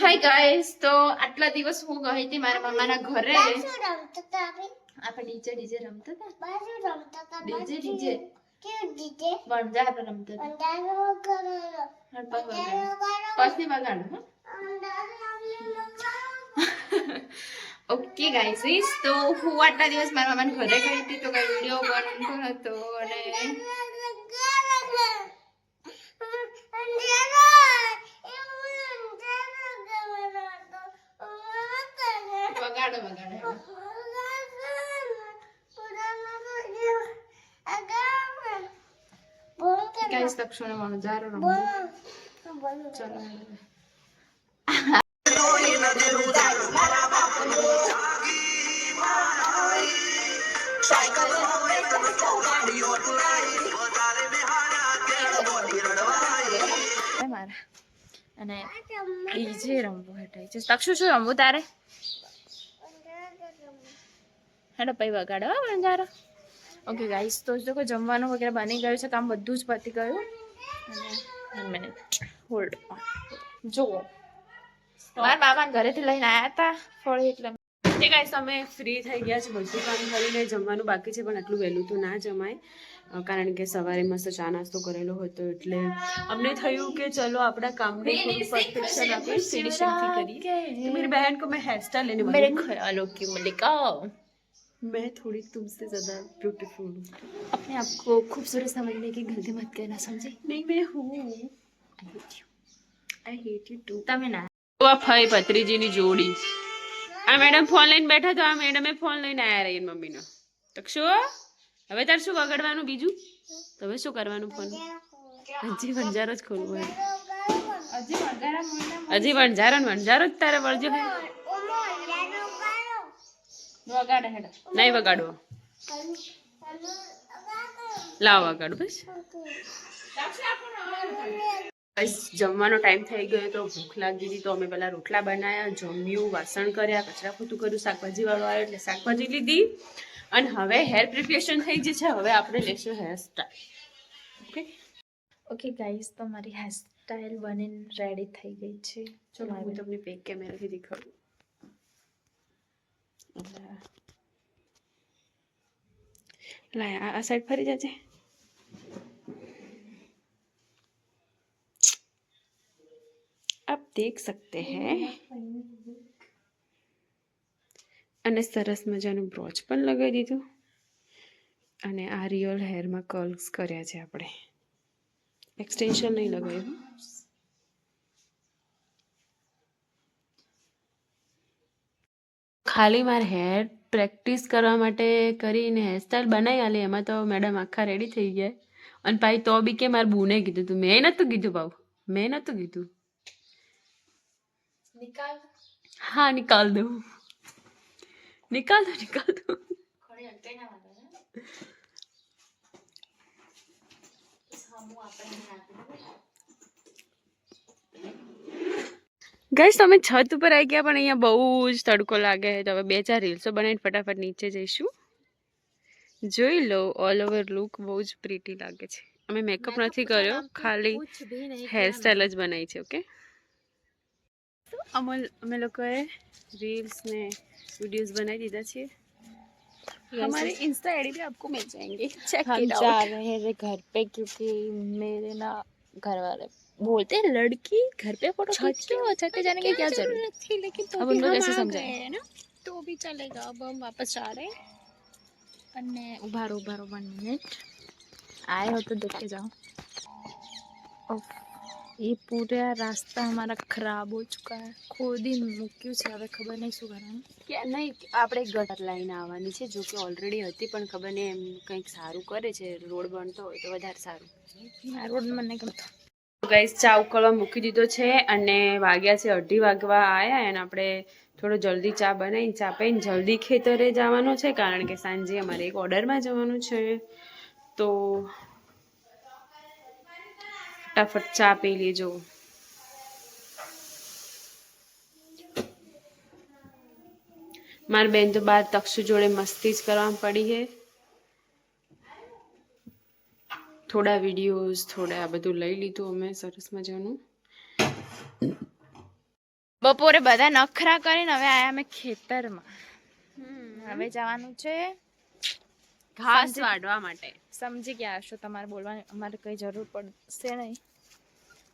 Hi guys, તો આટલા દિવસ હું ગઈ હતી મારા મામાના ઘરે. આપણે ડીજે રમતા હતા. ડીજે વણઝાર રમતા હતા. પછી વગાડો. ઓકે ગાઈસ, તો હું આટલા દિવસ મારા મામાના ઘરે ગઈ હતી, તો કઈ વિડીયો બનતો હતો અને ગાઈસ તક્ષોને વણઝાર રમવું. ચલો અને ડીજે રમવું હેઠે છે. તક્ષુ શું રમવું તારે? હેડો પૈ વગાડો વણઝારો. ઓકે ગાઈસ, તો જો કે જમવાનું વગેરે બની ગયું છે, કામ બધું જ પતી ગયું. અને 1 મિનિટ હોલ્ડ જુઓ, મારા મામા ઘરેથી લઈને આવ્યા હતા ફળ, એટલે ગાઈસ અમે ફ્રી થઈ ગયા છે. બધું કામ કરીને જમવાનું બાકી છે, પણ આટલું વહેલું તો ના જમાય, કારણ કે સવારે મસ્ત ચા નાસ્તો કરેલો હતો, એટલે અમને થયું કે ચલો આપણા કામને થોડું પરફેક્શન આપીએ, ફિનિશિંગથી કરીએ. તો मेरी बहन को मैं हेयर स्टाइल लेने वाली हूं. मेरे ख्यालों की मलिका, मैं थोड़ी तुमसे ज्यादा ब्यूटीफुल हूँ. अपने आप को खूबसूरत समझने की गलती मत करना, समझे? नहीं मैं हूँ. I hate you too. તમે ના ફઈ ભત્રીજીની જોડી. આ મેડમ ફોન લઈને બેઠા તો આ મેડમે ફોન લઈને આયા રહી મમ્મીનો. તક્ષુ, હવે તાર શું વગાડવાનું બીજું? તો હવે શું કરવાનું ફોન? હજી વણઝારો જ ખોલવો હોય. હજી વણઝારો જ તારે વળજો હે. વગાડે હેડ. નહીં વગાડવો. લાવ વગાડ બસ. જમવાનો ટાઈમ થઈ ગયો તો ભૂખ લાગી હતી, તો અમે પેલા રોટલા બનાવ્યા, જમ્યું, વાસણ કર્યા, કચરા પોતું કર્યું, શાકભાજી વાળો આવ્યો એટલે શાકભાજી લીધી, અને હવે હેર પ્રિપરેશન થઈ ગઈ છે. હવે આપણે લેશું હેર સ્ટાઈલ. ઓકે ગાઈસ, તો મારી હેર સ્ટાઈલ બનીને રેડી થઈ ગઈ છે. ચલો હું તમને બેક કેમેરાથી દેખાડું. લાય આ સાઈડ ફરી જજે. आप देख सकते हैं. અને સરસ મજાનું બ્રોચ પણ લગાવી દીધું, અને આ રિયલ હેરમાં કર્લ્સ કર્યા છે આપણે, એક્સટેન્શન નહીં લગાવ્યું. ખાલી મારે હેર પ્રેક્ટિસ કરવા માટે કરીને હેરસ્ટાઈલ બનાવી આલી, એમાં તો મેડમ આખા રેડી થઈ ગયા. અને પાછી તો બી કે મારે બુને કીધું તું, મેં નહોતું કીધું ભાવ, મેં નહોતું કીધું. निकाल. हाँ निकाल दो, निकाल दो, निकाल दो. ગાઈસ, તમે છત ઉપર આવી ગયા, પણ અહીંયા બહુ જ તડકો લાગે છે, તો હવે 2-4 રીલ્સો બનાવીને ફટાફટ નીચે જઈશું. જોઈ લો, ઓલ ઓવર લુક બહુ જ પ્રીટી લાગે છે. અમે મેકઅપ નથી કર્યો, ખાલી હેર સ્ટાઈલ જ બનાવી છે. ઓકે, અમે લોકોએ रील्स ने वीडियोस बनाई दीदा छे. हमारे इंस्टा आईडी पे आपको मिल जाएंगे, चेक हम इट जा आउट. रहे हैं घर पे, क्योंकि मेरे ना घर वाले बोलते हैं लड़की घर पे फोटो खींच के छत पे जाने की क्या जरूरत थी, लेकिन तो अब भी उनको हम कैसे आ समझाएं? गए हैं ना, तो भी चलेगा. अब हम वापस जा रहे हैं. અને ઉભારો 1 મિનિટ आए हो तो देख के जाओ. ये पूरा रास्ता हमारा खराब हो चुका है, खोदी મૂક્યું છે, હવે ખબર નહીં શું કરવાનું. કે નહીં, આપણે ગટર લાઈન આવવાની છે, જો કે ઓલરેડી હતી, પણ ખબર નહીં એમ કંઈક સારું કરે છે, રોડ બનતો હોય તો વધારે સારું. આ રોડ મને નહીં ગમતો. ગાઈસ, ચા ઉકળવા મૂકી દીધો છે, અને વાગ્યા છે 2:30 વાગવા આવ્યા, અને આપણે થોડો જલ્દી ચા બનાવીને ચા પીને જલ્દી ખેતરે જવાનું છે, કારણ કે સાંજે અમારે એક ઓર્ડરમાં જવાનું છે. તો ફટાફટ ચા પી લેજો. મારી બેન તો બાર તક્ષુ જોડે મસ્તી જ કરવા પડી છે. થોડા વિડીયોઝ, થોડા આ બધું લઈ લીધું અમે સરસ મજાનું. બપોરે બધા નખરા કરીને હવે આયા અમે ખેતરમાં. હવે જવાનું છે ઘાસ વાઢવા માટે. સમજી ગયા હશો, તમારે બોલવાની અમારે કઈ જરૂર પડશે નહીં.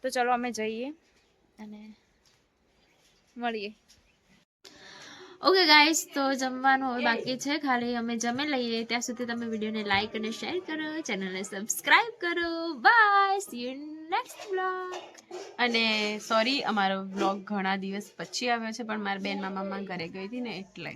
તો ચલો અમે જઈએ અને મળીએ. ઓકે ગાઈસ, તો જમવાનું હવે બાકી છે, ખાલી અમે જમી લઈએ. ત્યાં સુધી તમે વિડીયોને લાઈક અને શેર કરો, ચેનલને સબસ્ક્રાઇબ કરો. Bye, see you next blog. અને સોરી, અમારો વ્લોગ ઘણા દિવસ પછી આવ્યો છે, પણ મારી બેન મામા ઘરે ગઈ હતી ને એટલે